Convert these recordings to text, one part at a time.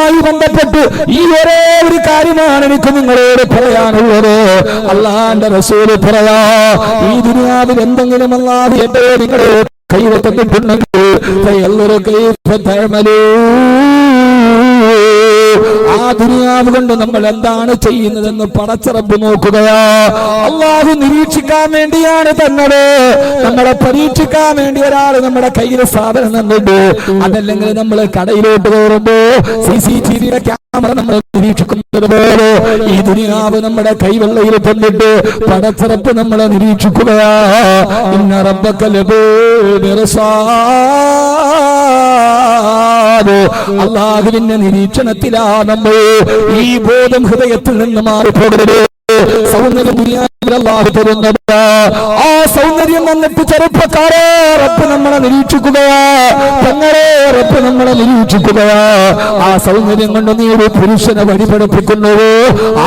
അതുമായി ബന്ധപ്പെട്ട് ഈ ഒരേ ഒരു കാര്യമാണ് എനിക്ക് നിങ്ങളോട് പറയാനുള്ളത്. അല്ലാഹുവിന്റെ റസൂൽ പറയാ, ഈ ദുനിയാവിൽ എന്തെങ്കിലും അല്ലാഹു നിങ്ങളെ കൈവന്നിട്ടുണ്ടെങ്കിൽ ആ ദുനിയാവ് കൊണ്ട് നമ്മൾ എന്താണ് ചെയ്യുന്നതെന്ന് പടച്ച റബ്ബ് നോക്കുകയാ. അല്ലാഹു നിരീക്ഷിക്കാൻ വേണ്ടിയാണ് തന്നത്. നമ്മളെ പരീക്ഷിക്കാൻ വേണ്ടി ഒരാൾ നമ്മുടെ കയ്യിൽ സാധനം തന്നിട്ട്, അതല്ലെങ്കിൽ നമ്മൾ കടയിലോട്ട് കയറുമ്പോ CCTVയുടെ ക്യാമറ നമ്മൾ നിരീക്ഷിക്കുന്നത് പോലെ ഈ ദുനിയാവ് നമ്മുടെ കൈവെള്ളയിൽ തന്നിട്ട് പടച്ച റബ്ബ് നമ്മളെ നിരീക്ഷിക്കുകയാ. ഇന്ന റബ്ബക അല്ലാഹുവിന്റെ നിരീക്ഷണത്തിലാ നമ്മൾ. ഈ ബോധം ഹൃദയത്തിൽ നിന്ന് മാറിപ്പോകരുത്. സൗന്ദര്യം ദുനിയാവിൽ അല്ലാഹു തരുന്നത്. ആ സൗന്ദര്യം വന്നിട്ട് ചെറുപ്പക്കാരെ റബ്ബ് നമ്മളെ നിരീക്ഷിക്കുകയാ. പെങ്ങളെ റബ്ബ് നമ്മളെ നിരീക്ഷിക്കുകയാ. ആ സൗന്ദര്യം കൊണ്ട് നീ ഒരു പുരുഷനെ വഴിപഠിപ്പിക്കുന്നുവോ?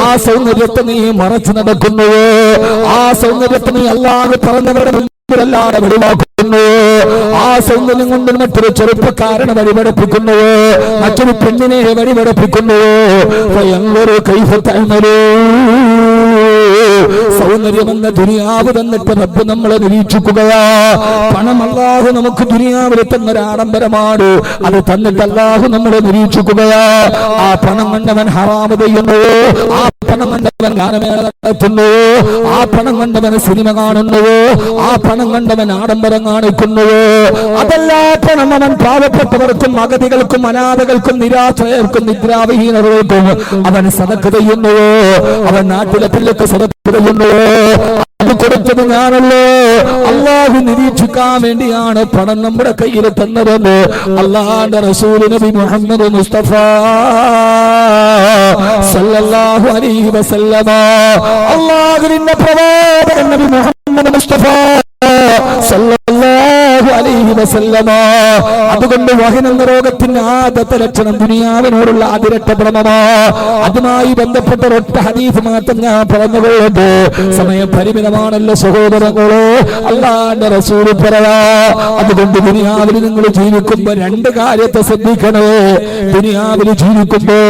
ആ സൗന്ദര്യത്തെ നീ മറച്ചു നടക്കുന്നുവോ? ആ സൗന്ദര്യത്തെ നീ അല്ലാഹു പറഞ്ഞവരുടെ മുമ്പിലല്ലാതെ വെളിവാക്കുന്നു. ആ സൗന്ദര്യം കൊണ്ട് മറ്റൊരു ചെറുപ്പക്കാരനെ വഴിപഠിപ്പിക്കുന്നുവോ? മറ്റൊരു പെണ്ണിനെ വഴിപഠിപ്പിക്കുന്നുവോ? സൗന്ദര്യമെന്ന ദുനിയാവ് തന്നിട്ട് റബ്ബ് നമ്മളെ നിരീക്ഷിക്കുകയാ. പണം അല്ലാഹു നമുക്ക് ദുനിയാവിൽ തന്നൊരു ആഡംബരമാണ്. അത് തന്നിട്ട് അല്ലാഹു നമ്മളെ നിരീക്ഷിക്കുകയാ. ആ പണം കണ്ടവൻ ഹറാമ് ചെയ്യുന്നുവോ? ആ പണം കണ്ടവൻ ഗാനമേള നടത്തുന്നുവോ? ആ പണം കണ്ടവൻ സിനിമ കാണുന്നുവോ? ആ പണം കണ്ടവൻ ആഡംബരം കാണിക്കുന്നുവോ? അതല്ല പണം അവൻ പാവപ്പെട്ടവർക്കും അഗതികൾക്കും അനാഥകൾക്കും നിരാശ്രയർക്കും നിദ്രാവിഹീനർക്കും അവൻ സദഖ ചെയ്യുന്നുവോ? അവൻ നാട്ടിലെ പിള്ളക്ക് സദഖ ചെയ്യുന്നുവോ? അത് കൊടുത്തത് ഞാനല്ലോ. അല്ലാഹു നിരീക്ഷിക്കാൻ വേണ്ടിയാണ് പണം നമ്മുടെ കയ്യിൽ തന്നതെന്ന് അല്ലാഹുവിന്റെ റസൂൽ നബി മുഹമ്മദ് മുസ്തഫ സല്ലല്ലാഹു അലൈഹി വസല്ലമ, അല്ലാഹുവിന്റെ പ്രവാചകൻ നബി മുഹമ്മദ് മുസ്തഫ സല്ലല്ലാഹു അലൈഹി വസല്ലമ. അതുകൊണ്ട് വഹൻ എന്ന രോഗത്തിന്റെ ആദ്യത്തെ ലക്ഷണം ദുനിയാവിനോടുള്ള അതിരട്ട ഭ്രമമാ. അതുമായി ബന്ധപ്പെട്ട ഒറ്റ ഹദീസ് മാത്രം ഞാൻ പറഞ്ഞുകൊള്ളത്. സമയം പരിമിതമാണല്ലോ സഹോദരങ്ങളോ. അല്ലാഹുവിന്റെ റസൂൽ പറയാ, അതുകൊണ്ട് ദുനിയാവിൽ നിങ്ങൾ ജീവിക്കുമ്പോ രണ്ട് കാര്യത്തെ ശ്രദ്ധിക്കണേ. ദുനിയാവിൽ ജീവിക്കുമ്പോ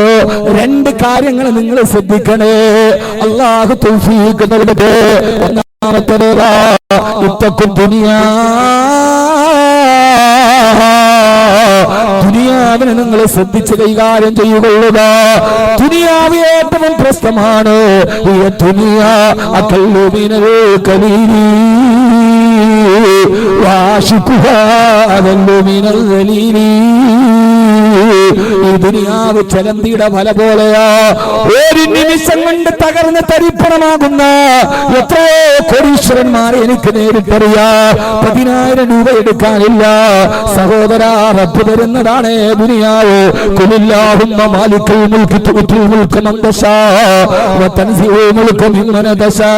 രണ്ട് കാര്യങ്ങൾ നിങ്ങൾ ശ്രദ്ധിക്കണേ. അല്ലാഹു തൗഫീഖ് നൽകട്ടെ. ഒന്നാമത്തേതാ ഇത്തക്കും ദുനിയാവിനെ നിങ്ങൾ ശ്രദ്ധിച്ച് കൈകാര്യം ചെയ്യുകൊള്ളുക. ദുനിയാവ് ഏറ്റവും പ്രശ്നമാണ്. ഈ ദുനിയാ അകല്ലുമിനൽ കലീലി വാശിക്കുഹാ അകല്ലുമിനൽ ദലീലി. ഈ ദുനിയാവ് ചലന്തിയുടെ വല പോലെയാ. ഒരു നിമിഷം കൊണ്ട് തകർന്ന് തരിപ്പണമാകുന്ന എത്രയോ കോടീശ്വരന്മാരെ എനിക്ക് നേരിട്ടറിയാ. 10,000 രൂപ എടുക്കാനില്ല സഹോദരാ. റബ്ബ് തരുന്നതാണ് ദുനിയാവ്. ഖുലില്ലാഹുമ്മ മാലിക്കൽ മുൽകി തുഅ്തിൽ മുൽക മൻ തശാ വ തൻസിഉൽ മുൽക മിമ്മൻ തശാ.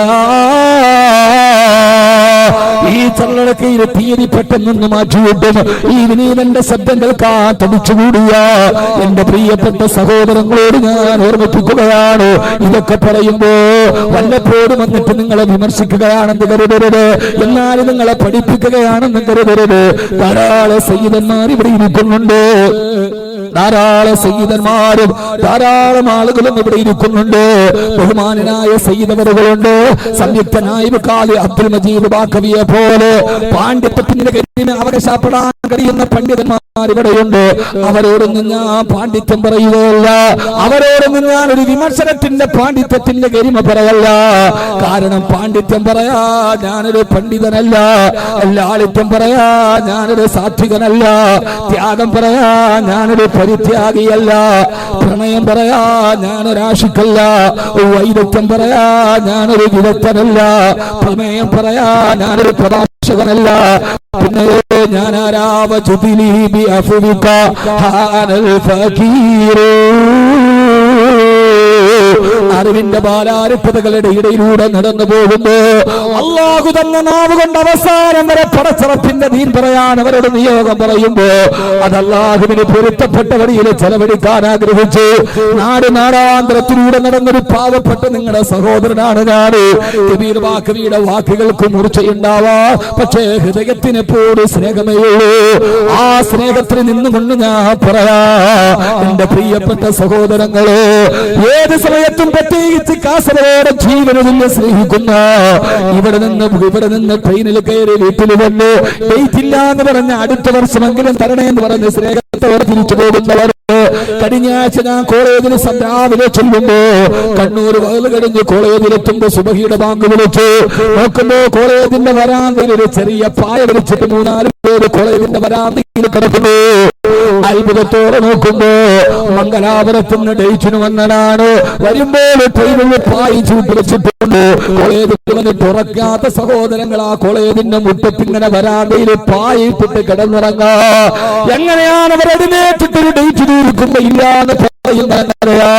ഈ ചള്ളടക്ക് തീയതി പെട്ടെന്നൊന്ന് മാറ്റിവിട്ടും ഈ വിനീതന്റെ ശബ്ദം കേൾക്കാൻ തടിച്ചുകൂടിയ എന്റെ പ്രിയപ്പെട്ട സഹോദരങ്ങളോട് ഞാൻ ഓർമ്മിപ്പിക്കുകയാണ്. ഇതൊക്കെ പറയുമ്പോ വല്ലപ്പോഴും വന്നിട്ട് നിങ്ങളെ വിമർശിക്കുകയാണെന്ന് കരുതരുത്. എന്നാലും നിങ്ങളെ പഠിപ്പിക്കുകയാണെന്ന് കരുതരുത്. ധാരാളം സയ്യിദന്മാർ ഇവിടെ ഇരിക്കുന്നുണ്ട്. ധാരാളം സയ്യിദന്മാരും ധാരാളം ആളുകളും ഇവിടെ ഇരിക്കുന്നുണ്ട്. ബഹുമാനനായ സയ്യിദവറുകളുണ്ട്. സംയുക്തനായ കാലി അബ്ദുൽ മജീദ് ബാക്കവിയെ പോലെ പാണ്ഡിത്യത്തിന്റെ കരിമ അവകാശപ്പെടാൻ കഴിയുന്ന പണ്ഡിതന്മാർ ഇവിടെയുണ്ട്. അവരോടൊന്നും ഞാൻ പാണ്ഡിത്യം പറയുകയല്ല. അവരോടൊന്നും ഞാൻ ഒരു വിമർശനത്തിന്റെ പാണ്ഡിത്യത്തിന്റെ കരിമ പറയല്ല. കാരണം പാണ്ഡിത്യം പറയാ ഞാനൊരു പണ്ഡിതനല്ല. ലാളിത്യം പറയാ ഞാനൊരു സാത്വികനല്ല. ത്യാഗം പറയാ ഞാനൊരു പരിത്യാഗിയല്ല. പ്രണയം പറയാ ഞാനൊരാശിക്കല്ല. വൈദഗ്ധ്യം പറയാ ഞാനൊരു വിദഗ്ധനല്ല. പ്രമേയം പറയാ ഞാനൊരു പ്രഭാഷകനല്ല. പിന്നെ ഞാനാരാവ ചുതിലീബി അഫുവിക ഹാനൽ ഫകീർ. അറിവിന്റെ ബാലാരിപ്പതകളുടെ ഇടയിലൂടെ നടന്നു പോകുമ്പോ അള്ളാഹു തന്നെ നാവ് കൊണ്ട് അവസാനം വരെ പടച്ചറപ്പിന്റെ ദീൻ പറയാൻ അവരുടെ നിയോഗം പറയുമ്പോ അത് അള്ളാഹുവിന് പൊരുത്തപ്പെട്ട വഴിയിൽ ചെലവഴിക്കാൻ ആഗ്രഹിച്ചു നാടാന്തരത്തിലൂടെ നടന്നൊരു പാവപ്പെട്ട നിങ്ങളുടെ സഹോദരനാണ് ഞാൻ. കബീർ വാക്കവിയുടെ വാക്കുകൾക്ക് മൂർച്ചയുണ്ടാവാ, പക്ഷേ ഹൃദയത്തിന് എപ്പോഴും സ്നേഹമേ ഉള്ളൂ. ആ സ്നേഹത്തിൽ നിന്നുകൊണ്ട് ഞാൻ പറയാ, എന്റെ പ്രിയപ്പെട്ട സഹോദരങ്ങളെ, ഏത് സമയത്തും പ്രത്യേകിച്ച് കാസർഗോഡ് ജീവനതുല്യം സ്നേഹിക്കുന്ന ഇവിടെ നിന്ന് ട്രെയിനിൽ കയറി വീട്ടിൽ വന്ന് ഡേറ്റില്ല എന്ന് പറഞ്ഞ അടുത്ത വർഷമെങ്കിലും തരണേ എന്ന് പറഞ്ഞ് സ്നേഹത്തോടെ തിരിച്ചു പോകുന്നവർ കഴിഞ്ഞ ആഴ്ച ഞാൻ കോളേജിൽ രാവിലെ ചെല്ലുമ്പോ കണ്ണൂർ വകല് കഴിഞ്ഞ് കോളേജിലെത്തുമ്പോ സുബഹിയുടെ ബാങ്ക് വിളിച്ചു നോക്കുമ്പോ കോളേജിന്റെ വരാന്തയിൽ ഒരു ചെറിയ പായ വിളിച്ചിട്ട് 3-4 പേര് കോളേജിന്റെ വരാന്തയിൽ കിടക്കുന്നു. അത്ഭുതത്തോടെ നോക്കുമ്പോ മംഗലാപുരത്തുനിന്ന് ഡേറ്റിന് വന്നതാണ്. വരുമ്പോൾ ട്രെയിനിൽ പായി ചൂട്ടിവെച്ചിട്ടുണ്ട്. കോളേജിൽ വന്ന് തുറക്കാത്ത സഹോദരങ്ങൾ ആ കോളേജിന്റെ മുറ്റത്തിങ്ങനെ വരാന്തയിൽ പായിട്ടിട്ട് കിടന്നിറങ്ങാ. എങ്ങനെയാണ് അവർ എഴുന്നേറ്റിട്ടൊരു ഡേറ്റ് തീർക്കുമ്പോ ഇല്ലാന്ന് പറയുന്നതറിയാ?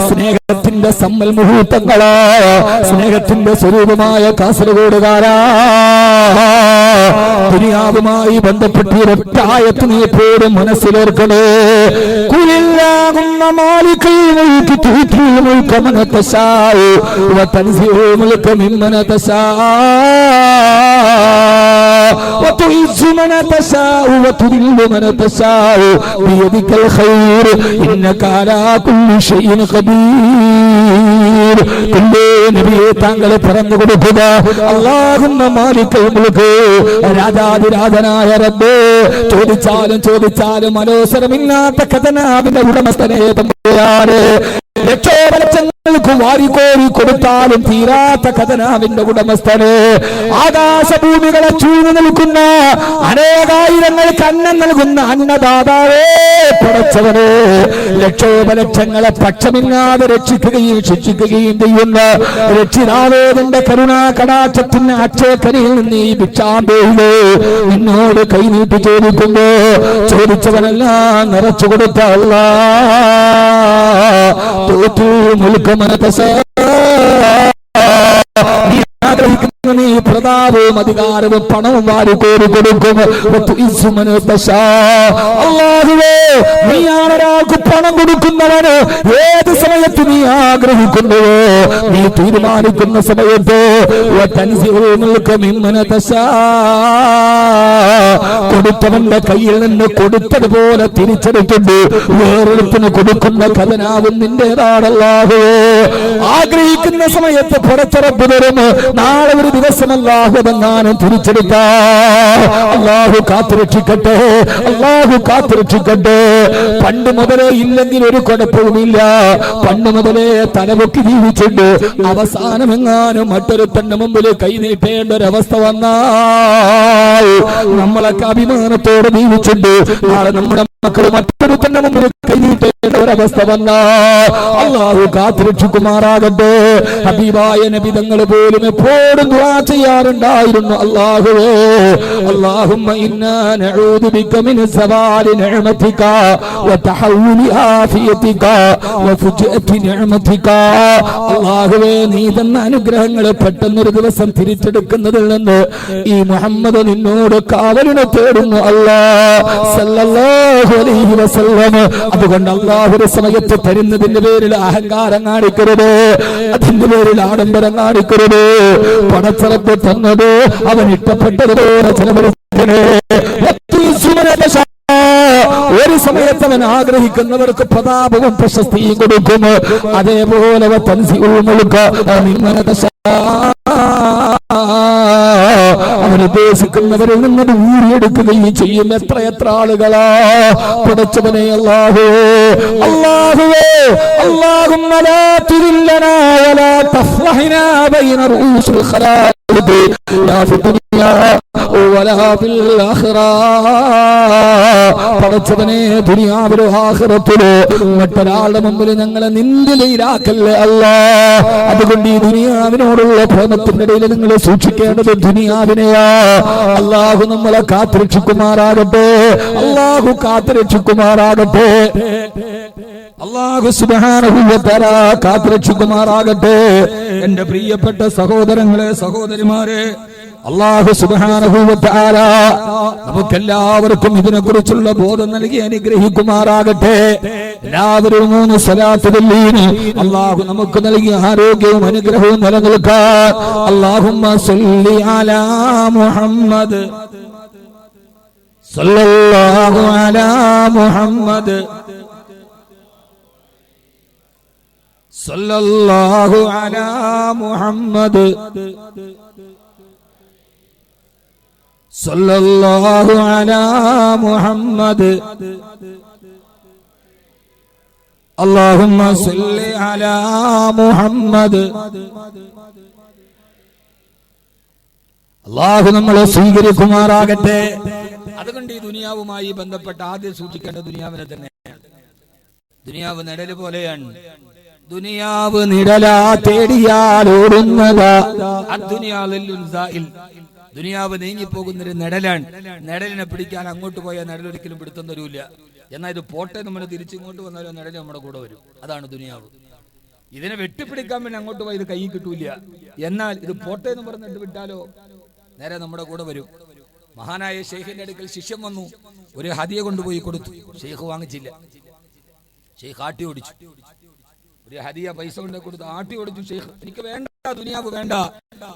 സ്നേഹത്തിന്റെ സമ്മൽ മുഹൂർത്തങ്ങളാ, സ്നേഹത്തിന്റെ സ്വരൂപമായ കാസർഗോഡുകാരാ. ദുനിയാവുമായി ബന്ധപ്പെട്ട് ഒരൊറ്റായത്ത് നീ എപ്പോഴും മനസ്സിലേർക്കണേ. കുലില്ലാഹുമ്മ മാലികൽ മുൽകി തു'തിൽ മുൽക മൻ തശാഉ വ തൻസിഉ മുൽക മിമ്മൻ തശാഉ وتعز من تشاء وتذل من تشاء بيدك الخير إنك على كل شيء قدير. നബിയെ താങ്കളെ പറഞ്ഞു കൊടുക്കുക, അല്ലാഹുമ്മ മാലികൽ മുൽക്ക്, രാജാധിരാജനായ റബ്ബേ, ചോദിച്ചാലും അനവസരമില്ലാത്ത ഖജനാവിന്റെ ഉടമസ്ഥനെ തമ്പുരാനെ, ലക്ഷോപലക്ഷങ്ങൾക്ക് വാരിക്കോരി കൊടുത്താലും തീരാത്ത ഖജനാവിന്റെ ഉടമസ്ഥനെ, ആകാശഭൂമികളെ ചൂഴ്ന്നു നിൽക്കുന്ന അനേകായിരങ്ങൾക്ക് അന്നം നൽകുന്ന അന്നദാതാവേ, പടച്ചവനെ, ലക്ഷോപലക്ഷങ്ങളെ പക്ഷമില്ലാതെ രക്ഷിക്കുകയും ശിക്ഷിക്കുകയും ചെയ്യുന്ന രക്ഷിതാവേ, നിന്റെ കരുണാ കടാക്ഷത്തിന് അക്ഷയക്കരയിൽ നിന്ന് ഈ ഭിക്ഷാന്തയില് നിന്നോട് കൈനീട്ടി ചോദിക്കുമ്പോ ചോദിച്ചവനെല്ലാം നിറച്ചു കൊടുത്ത നീ പ്രതാപവും അധികാരവും പണവും വാരിക്കോരി കൊടുക്കും. അല്ലാഹുവേ, നീയാണ് ഒരാൾക്ക് പണം കൊടുക്കുന്നവന്. ഏത് സമയത്ത് നീ ആഗ്രഹിക്കുന്നുവോ, നീ തീരുമാനിക്കുന്ന സമയത്ത് കൊടുത്തവന്റെ കയ്യിൽ നിന്ന് കൊടുത്തതുപോലെ തിരിച്ചെടുത്തിട്ട് വേറൊരുത്തിന് കൊടുക്കുന്ന ഖജനാവും നിന്റേതാണല്ലാഹുവേ. ആഗ്രഹിക്കുന്ന സമയത്ത് പുറത്തിറപ്പ് തരും. നാളെ ഒരു ദിവസം അല്ലാഹു അതെങ്ങാനും തിരിച്ചെടുത്ത അല്ലാഹു കാത്തുരക്ഷിക്കട്ടെ, അല്ലാഹു കാത്തുരക്ഷിക്കട്ടെ. പണ്ട് മുതലേ ഇല്ലെങ്കിൽ ഒരു കുഴപ്പവുമില്ല, പണ്ട് മുതലേ തലപൊക്കി ജീവിച്ചിട്ട് അവസാനമെങ്ങാനും മറ്റൊരുത്തന്റെ മുമ്പിൽ കൈനീട്ടേണ്ട ഒരവസ്ഥ വന്നാൽ നമ്മളൊക്കെ അഭിമാനത്തോടെ ജീവിച്ചിട്ട് നാളെ നമ്മുടെ മക്കൾ മറ്റൊരുത്തന്റെ മുമ്പിൽ കൈനീട്ടേണ്ട ഒരവസ്ഥ വന്നാൽ അല്ലാഹു കാത്തുരക്ഷിക്കുമാറാകട്ടെ. ഹബീബായ നബി തങ്ങൾ പോലും എപ്പോഴും ദുആ ചെയ്യാറുണ്ടായിരുന്നു, അല്ലാഹുവേ, അല്ലാഹുമ്മ ഇന്നാ നഊദു ബിക മിൻ സവാലി നിഅമതിക വ തഹവ്വുലി ആഫിയതിക വ ഫുജ്അതി നിഅമതിക. അല്ലാഹുവേ, നീ തന്ന അനുഗ്രഹങ്ങൾ പെട്ടെന്നൊരു ദിവസം തിരിച്ചെടുക്കുന്നതിൽ നിന്ന് ഈ മുഹമ്മദ് നിന്നോട് കാവലിനെ തേടുന്നു അല്ലാഹ് സല്ലല്ലാഹു അലൈഹി വസല്ലം. അതുകൊണ്ട് അല്ലാഹു ഒരു സമയത്ത് തരുന്നതിന്റെ പേരിൽ അഹങ്കാരം കാണിക്കരുത്, അതിന്റെ പേരിൽ ആഡംബരം കാണിക്കരുത്. പടച്ചറപ്പ് തന്നത് അവൻ ഇഷ്ടപ്പെട്ടതുപോലെ ചെലവഴിക്കണേ. ഒരു സമയത്ത് അവൻ ആഗ്രഹിക്കുന്നവർക്ക് പ്രതാപവും പ്രശസ്തിയും കൊടുക്കും. അതേപോലെ അവൻ ഉദ്ദേശിക്കുന്നവരിൽ നിന്നത് ഊരിയെടുക്കുകയും ചെയ്യും. എത്ര ആളുകളാ പടച്ചവനെ. അല്ലാഹുവേ, അല്ലാഹുവേ, അല്ലാഹുമ്മ ലാ തുദില്ലനാ വലാ തഫ്ളഹിനാ ബൈന റൂസിൽ ഖലായിദ് ലാ ഫിദ്ദുനിയാ വലാ ഫിൽ ആഖിറ. പടച്ചവനെ, ദുനിയാവിലോ ആഖിറത്തിലോ മറ്റൊരാളുടെ മുമ്പിൽ ഞങ്ങളെ നിന്ദിലയിലാക്കല്ലേ അല്ലാഹ്. അതുകൊണ്ട് ഈ ദുനിയാവിനോടുള്ള പ്രേമത്തിന്റെ ഇടയിൽ നിങ്ങൾ സൂക്ഷിക്കേണ്ടത് ദുനിയാവിനെയാ. അല്ലാഹു നമ്മളെ കാത്തുരക്ഷിക്കുമാറാകട്ടെ, അല്ലാഹു കാത്തുരക്ഷിക്കുമാറാകട്ടെ. അല്ലാഹു സുബ്ഹാനഹു വ തആല കാത്തുരക്ഷിക്കുമാറാകട്ടെ. എന്റെ പ്രിയപ്പെട്ട സഹോദരങ്ങളെ, സഹോദരിമാരെ, അല്ലാഹു സുബ്ഹാനഹു വ തആല നമുക്കെല്ലാവർക്കും ഇതിനെക്കുറിച്ചുള്ള ബോധം നൽകി അനുഗ്രഹിക്കുമാറാകട്ടെ. എല്ലാവരും 3 സ്വലാത്ത് ചൊല്ലിന് അല്ലാഹു നമുക്ക് നൽകിയ ആരോഗ്യവും അനുഗ്രഹവും നിലനിൽക്കാൻ. അല്ലാഹുമ്മ സ്വല്ലി അലാ മുഹമ്മദ് സല്ലല്ലാഹു അലാ മുഹമ്മദ് സല്ലല്ലാഹു അലാ മുഹമ്മദ് സല്ലല്ലാഹു അലാ മുഹമ്മദ് അല്ലാഹുമ്മ സല്ലി അലാ മുഹമ്മദ്. അല്ലാഹു നമ്മളെ സ്വീകരിക്കുമാറാകട്ടെ. അതുകൊണ്ട് ഈ ദുനിയാവുമായി ബന്ധപ്പെട്ട ആദ്യം സൂക്ഷിക്കേണ്ട ദുനിയാവിനെ തന്നെയാണ്. ദുനിയാവ് നിഴല് പോലെയാണ്. ദുനിയാവ് നിഴലാ തേടിയാൽ ഓടുന്നതാ. ദുനിയാവ് നീങ്ങിപ്പോകുന്നൊരു നിഴലാണ്. നിഴലിനെ പിടിക്കാൻ അങ്ങോട്ട് പോയാൽ നിഴലൊരിക്കലും പിടുത്തം തരൂല. എന്നാൽ ഇത് പോട്ടെ നമ്മൾ തിരിച്ചിങ്ങോട്ട് വന്നാലും നിഴൽ നമ്മുടെ കൂടെ വരും. അതാണ് ദുനിയാവ്. ഇതിനെ വെട്ടിപ്പിടിക്കാൻ വേണ്ടി അങ്ങോട്ട് പോയി ഇത് കൈ കിട്ടൂല. എന്നാൽ ഇത് പോട്ടെ എന്ന് പറഞ്ഞിട്ട് വിട്ടാലോ നേരെ നമ്മുടെ കൂടെ വരും. മഹാനായ ഷെയ്ഖിന്റെ അടുക്കൽ ശിഷ്യം വന്നു. ഒരു ഹദിയ കൊണ്ടുപോയി കൊടുത്തു. ഷെയ്ഖ് വാങ്ങിച്ചില്ല. ഷെയ്ഖ് ആട്ടി ഓടിച്ചു. ഒരു ഹദിയ പൈസ കൊണ്ട് കൊടുത്ത് ആട്ടി ഓടിച്ചു. ഷെയ്ഖ് എനിക്ക് വേണ്ട, ദുനിയാവ് വേണ്ട.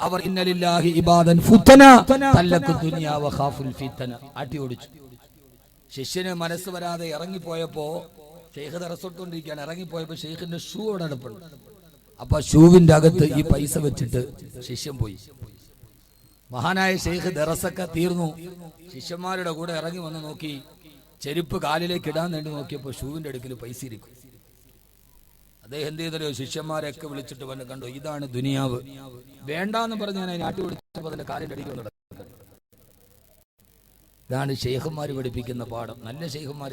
അവർ ഇന്നലില്ലാഹി ഇബാദൻ ഫുതന തല്ലഖു ദുനിയ വഖാഫുൽ ഫിതന ആട്ടി ഓടിച്ചു. ശിഷ്യന് മനസ്സ് വരാതെ ഇറങ്ങിപ്പോയപ്പോ ഷെയ്ഖ് തറസോട്ടുകൊണ്ടിരിക്കുകയാണ്. ഇറങ്ങിപ്പോയപ്പോ ഷെയ്ഖിന്റെ ഷൂ അവിടെ അടുപ്പുണ്ട്. അപ്പൊ ഷൂവിന്റെ അകത്ത് ഈ പൈസ വെച്ചിട്ട് ശിഷ്യൻ പോയി. മഹാനായ ഷെയ്ഖ് ദറസൊക്കെ തീർന്നു. ശിഷ്യന്മാരുടെ കൂടെ ഇറങ്ങി വന്ന് നോക്കി. ചെരുപ്പ് കാലിലേക്ക് ഇടാൻ വേണ്ടി നോക്കിയപ്പോ ഷൂവിന്റെ അടുക്കൽ പൈസ ഇരിക്കും. അദ്ദേഹം എന്ത് ചെയ്തല്ലോ, ശിഷ്യന്മാരെയൊക്കെ വിളിച്ചിട്ട് വന്ന് കണ്ടു, ഇതാണ് ദുനിയാവ്. വേണ്ടാന്ന് പറഞ്ഞ് ഞാൻ അതിനെ ആട്ടി വിളിച്ചപ്പോൾ അതിന്റെ കാലിന്റെ അടിയിൽ നടക്കും. ഇതാണ് ഷെയ്ഖന്മാർ പഠിപ്പിക്കുന്ന പാഠം. നല്ല ഷെയ്ഖന്മാർ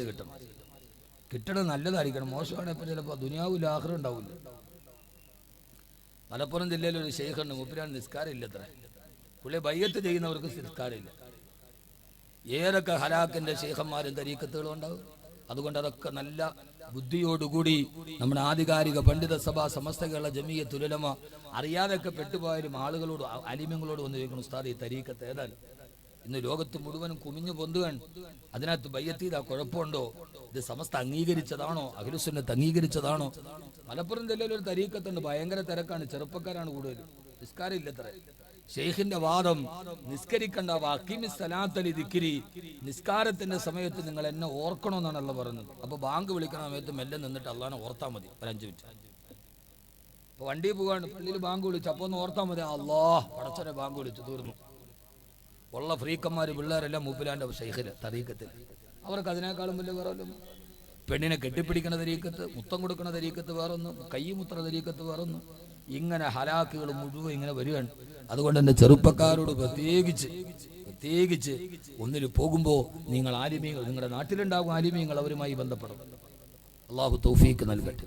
കിട്ടണം നല്ലതായിരിക്കണം. മോശമാണെങ്കിൽ ചിലപ്പോൾ ദുനിയാവിൽ ആഖിറ ഉണ്ടാവില്ല. മലപ്പുറം ജില്ലയിൽ ഒരു ഷെയ്ഖുണ്ട്. മുപ്പിലാണ് നിസ്കാരം ഇല്ലത്ര. പുള്ളി ബയ്യത്ത് ചെയ്യുന്നവർക്ക് നിസ്കാരമില്ല. ഏതൊക്കെ ഹലാക്കിന്റെ ഷെയ്ഖന്മാരും തരീക്കത്തുകളും ഉണ്ടാവും. അതുകൊണ്ട് അതൊക്കെ നല്ല ബുദ്ധിയോടുകൂടി നമ്മുടെ ആധികാരിക പണ്ഡിത സഭ സമസ്ത കേരള ജമിയത്തുൽ ഉലമ അറിയാതൊക്കെ പെട്ടുപോയാലും ആളുകളോട് അലിമ്യങ്ങളോട് വന്ന് ചോദിക്കണം, ഉസ്താദ് ഈ തരീക്കത്ത് ഏതാണ്? ഇന്ന് ലോകത്ത് മുഴുവനും കുമിഞ്ഞു പൊന്തുകയാണ്. അതിനകത്ത് ബയ്യത്ത് ചെയ്താൽ കുഴപ്പമുണ്ടോ? ഇത് സമസ്ത അംഗീകരിച്ചതാണോ? അഹ്ലുസുന്നത്ത് അംഗീകരിച്ചതാണോ? മലപ്പുറം ജില്ലയിൽ ഒരു തരീക്കത്തുണ്ട്. ഭയങ്കര തിരക്കാണ്. ചെറുപ്പക്കാരാണ് കൂടുതൽ. നിസ്കാരം ഇല്ലത്ര. ഷെയ്ഖിന്റെ വാദം നിസ്കരിക്കണ്ട, നിസ്കാരത്തിന്റെ സമയത്ത് നിങ്ങൾ എന്നെ ഓർക്കണമെന്നാണല്ലോ പറഞ്ഞത്. അപ്പൊ ബാങ്ക് വിളിക്കുന്ന സമയത്ത് മെല്ലെ നിന്നിട്ട് അള്ളാനെ ഓർത്താൽ മതി ഒരു 5 മിനിറ്റ്. അപ്പൊ വണ്ടി പോവാണ്, പള്ളിയിൽ ബാങ്ക് വിളിച്ചു. അപ്പൊ ഒന്ന് ഓർത്താൽ മതി, അള്ളാഹ് പടച്ചനെ ബാങ്ക് വിളിച്ചു, തീർന്നു. ഉള്ള ഫ്രീക്കന്മാര് പിള്ളേരെല്ലാം മൂപ്പിലാന്റെ ഷെയ്ഖില് തരീക്കത്തിൽ. അവർക്ക് അതിനേക്കാളും വലിയ വേറെ പെണ്ണിനെ കെട്ടിപ്പിടിക്കണ തരീക്കത്ത്, മുത്തം കൊടുക്കണ തരീക്കത്ത് വേറൊന്ന്, കൈ മുത്ര തരീക്കത്ത് വേറൊന്ന്. ഇങ്ങനെ ഹലാക്കുകൾ മുഴുവൻ ഇങ്ങനെ വരികയാണ്. അതുകൊണ്ട് എന്റെ ചെറുപ്പക്കാരോട് പ്രത്യേകിച്ച് ഒന്നിൽ പോകുമ്പോ നിങ്ങൾ ആലിമീങ്ങൾ, നിങ്ങളുടെ നാട്ടിലുണ്ടാകും ആലിമീങ്ങൾ, അവരുമായി ബന്ധപ്പെടണം. അള്ളാഹു തൗഫീക്ക് നൽകട്ടെ.